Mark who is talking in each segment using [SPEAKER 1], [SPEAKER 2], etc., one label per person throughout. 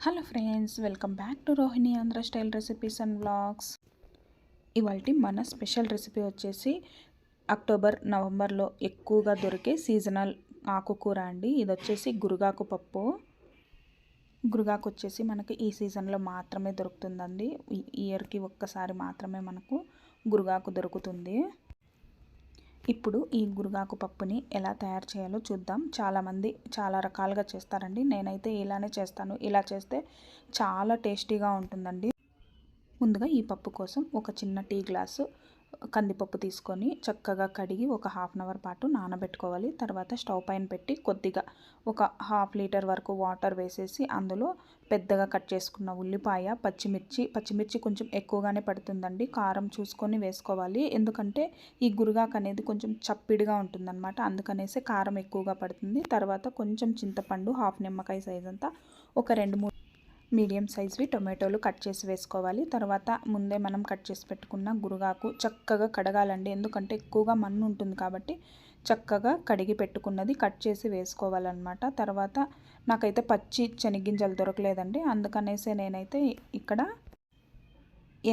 [SPEAKER 1] Hello friends, welcome back to Rohini Andhra style recipes and vlogs. ఇవాళ మన special recipe వచ్చేసి October నవంబర్లో ఎక్కువగా దొరికే సీజనల్ ఆకుకూర అండి. ఇది వచ్చేసి గురుగాకు పప్పు. గురుగాకు వచ్చేసి మనకి ఈ సీజన్లో మాత్రమే దొరుకుతుందండి. ఈ ఇయర్కి ఒక్కసారి మాత్రమే మనకు గురుగాకు దొరుకుతుంది. ఇప్పుడు ఈ గురుగాకు పప్పుని ఎలా తయారు చేయాలో చూద్దాం. చాలామంది చాలా రకాలుగా చేస్తారండి. నేనైతే ఇలానే చేస్తాను. ఇలా చేస్తే చాలా టేస్టీగా ఉంటుందండి. ముందుగా ఈ పప్పు కోసం ఒక చిన్న టీ గ్లాసు కందిపప్పు తీసుకొని చక్కగా కడిగి ఒక హాఫ్ అన్ అవర్ పాటు నానబెట్టుకోవాలి. తర్వాత స్టవ్ పైన పెట్టి కొద్దిగా ఒక హాఫ్ లీటర్ వరకు వాటర్ వేసేసి అందులో పెద్దగా కట్ చేసుకున్న ఉల్లిపాయ, పచ్చిమిర్చి కొంచెం ఎక్కువగానే పడుతుందండి. కారం చూసుకొని వేసుకోవాలి. ఎందుకంటే ఈ గురుగాకు అనేది కొంచెం చప్పిడిగా ఉంటుందన్నమాట. అందుకనేసి కారం ఎక్కువగా పడుతుంది. తర్వాత కొంచెం చింతపండు, హాఫ్ నిమ్మకాయ సైజ్ అంతా ఒక 2-3 మీడియం సైజ్వి టొమాటోలు కట్ చేసి వేసుకోవాలి. తర్వాత ముందే మనం కట్ చేసి పెట్టుకున్న గురుగాకు చక్కగా కడగాలండి. ఎందుకంటే ఎక్కువగా మన్ను ఉంటుంది కాబట్టి చక్కగా కడిగి పెట్టుకున్నది కట్ చేసి వేసుకోవాలన్నమాట. తర్వాత నాకైతే పచ్చి శనగ్గింజలు దొరకలేదండి. అందుకనేసి నేనైతే ఇక్కడ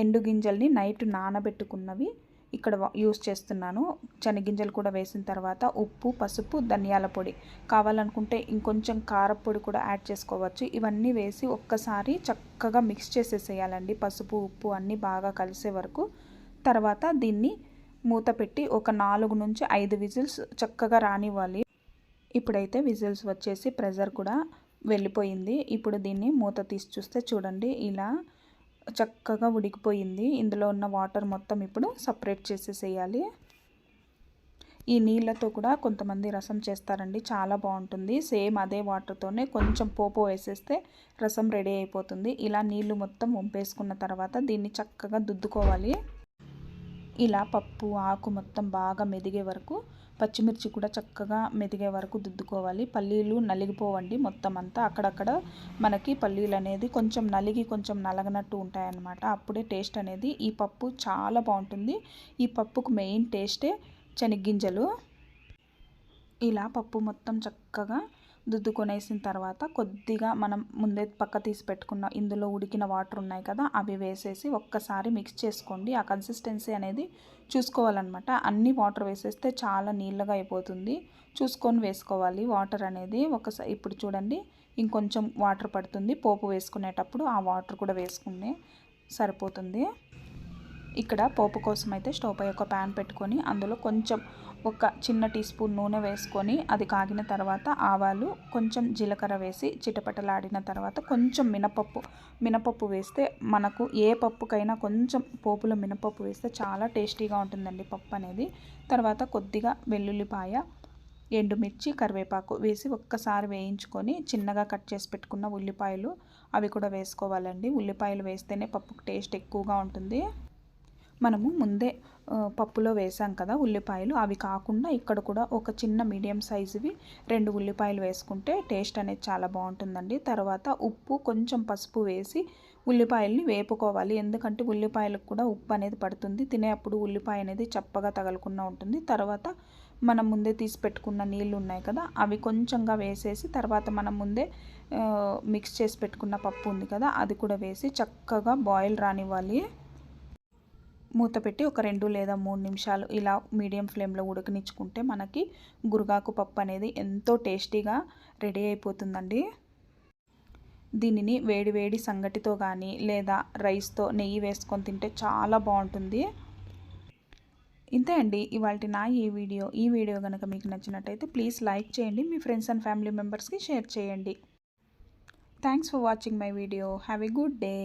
[SPEAKER 1] ఎండు గింజల్ని నైట్ నానబెట్టుకున్నవి ఇక్కడ యూస్ చేస్తున్నాను. శనగింజలు కూడా వేసిన తర్వాత ఉప్పు, పసుపు, ధనియాల పొడి, కావాలనుకుంటే ఇంకొంచెం కారపొడి కూడా యాడ్ చేసుకోవచ్చు. ఇవన్నీ వేసి ఒక్కసారి చక్కగా మిక్స్ చేసేసేయాలండి. పసుపు, ఉప్పు అన్నీ బాగా కలిసే వరకు. తర్వాత దీన్ని మూత పెట్టి ఒక 4 నుంచి 5 విజిల్స్ చక్కగా రానివ్వాలి. ఇప్పుడైతే విజిల్స్ వచ్చేసి ప్రెజర్ కూడా వెళ్ళిపోయింది. ఇప్పుడు దీన్ని మూత తీసి చూస్తే చూడండి, ఇలా చక్కగా ఉడికిపోయింది. ఇందులో ఉన్న వాటర్ మొత్తం ఇప్పుడు సపరేట్ చేసేసేయాలి. ఈ నీళ్ళతో కూడా కొంతమంది రసం చేస్తారండి, చాలా బాగుంటుంది. సేమ్ అదే వాటర్తోనే కొంచెం పోపు వేసేస్తే రసం రెడీ అయిపోతుంది. ఇలా నీళ్ళు మొత్తం వంపేసుకున్న తర్వాత దీన్ని చక్కగా దుద్దుకోవాలి. ఇలా పప్పు ఆకు మొత్తం బాగా మెదిగే వరకు, పచ్చిమిర్చి కూడా చక్కగా మెదిగే వరకు దుద్దుకోవాలి. పల్లీలు నలిగిపోవండి మొత్తం అంతా. అక్కడక్కడ మనకి పల్లీలు అనేది కొంచెం నలిగి కొంచెం నలగనట్టు ఉంటాయన్నమాట. అప్పుడే టేస్ట్ అనేది ఈ పప్పు చాలా బాగుంటుంది. ఈ పప్పుకు మెయిన్ టేస్టే శనగ్గింజలు. ఇలా పప్పు మొత్తం చక్కగా దుద్దుకొనేసిన తర్వాత కొద్దిగా మనం ముందే పక్క తీసి పెట్టుకున్న ఇందులో ఉడికిన వాటర్ ఉన్నాయి కదా, అవి వేసేసి ఒక్కసారి మిక్స్ చేసుకోండి. ఆ కన్సిస్టెన్సీ అనేది చూసుకోవాలన్నమాట. అన్ని వాటర్ వేసేస్తే చాలా నీళ్ళగా అయిపోతుంది. చూసుకొని వేసుకోవాలి వాటర్ అనేది. ఒకసారి ఇప్పుడు చూడండి, ఇంకొంచెం వాటర్ పడుతుంది. పోపు వేసుకునేటప్పుడు ఆ వాటర్ కూడా వేసుకునే సరిపోతుంది. ఇక్కడ పోపు కోసం అయితే స్టవ్ పై ఒక ప్యాన్ పెట్టుకొని అందులో కొంచెం ఒక చిన్న టీ స్పూన్ నూనె వేసుకొని అది కాగిన తర్వాత ఆవాలు, కొంచెం జీలకర్ర వేసి చిటపటలాడిన తర్వాత కొంచెం మినపప్పు వేస్తే మనకు ఏ పప్పుకైనా కొంచెం పోపులో మినపప్పు వేస్తే చాలా టేస్టీగా ఉంటుందండి పప్పు అనేది. తర్వాత కొద్దిగా వెల్లుల్లిపాయ, ఎండుమిర్చి, కరివేపాకు వేసి ఒక్కసారి వేయించుకొని చిన్నగా కట్ చేసి పెట్టుకున్న ఉల్లిపాయలు అవి కూడా వేసుకోవాలండి. ఉల్లిపాయలు వేస్తేనే పప్పుకు టేస్ట్ ఎక్కువగా ఉంటుంది. మనము ముందే పప్పులో వేసాం కదా ఉల్లిపాయలు, అవి కాకుండా ఇక్కడ కూడా ఒక చిన్న మీడియం సైజువి 2 ఉల్లిపాయలు వేసుకుంటే టేస్ట్ అనేది చాలా బాగుంటుందండి. తర్వాత ఉప్పు, కొంచెం పసుపు వేసి ఉల్లిపాయల్ని వేపుకోవాలి. ఎందుకంటే ఉల్లిపాయలకు కూడా ఉప్పు అనేది పడుతుంది. తినేటప్పుడు ఉల్లిపాయ అనేది చప్పగా తగలకుండా ఉంటుంది. తర్వాత మనం ముందే తీసి పెట్టుకున్న నీళ్ళు ఉన్నాయి కదా, అవి కొంచెంగా వేసేసి తర్వాత మనం ముందే మిక్స్ చేసి పెట్టుకున్న పప్పు ఉంది కదా, అది కూడా వేసి చక్కగా బాయిల్ రానివ్వాలి. మూత పెట్టి ఒక 2 లేదా 3 నిమిషాలు ఇలా మీడియం ఫ్లేమ్లో ఉడకనిచ్చుకుంటే మనకి గురుగాకు పప్పు అనేది ఎంతో టేస్టీగా రెడీ అయిపోతుందండి. దీనిని వేడి సంగటితో కానీ లేదా రైస్తో నెయ్యి వేసుకొని తింటే చాలా బాగుంటుంది. ఇంతే అండి ఇవాల్టి నా ఈ వీడియో కనుక మీకు నచ్చినట్టయితే ప్లీజ్ లైక్ చేయండి. మీ ఫ్రెండ్స్ అండ్ ఫ్యామిలీ మెంబర్స్కి షేర్ చేయండి. Thanks for watching my video. Have a good day.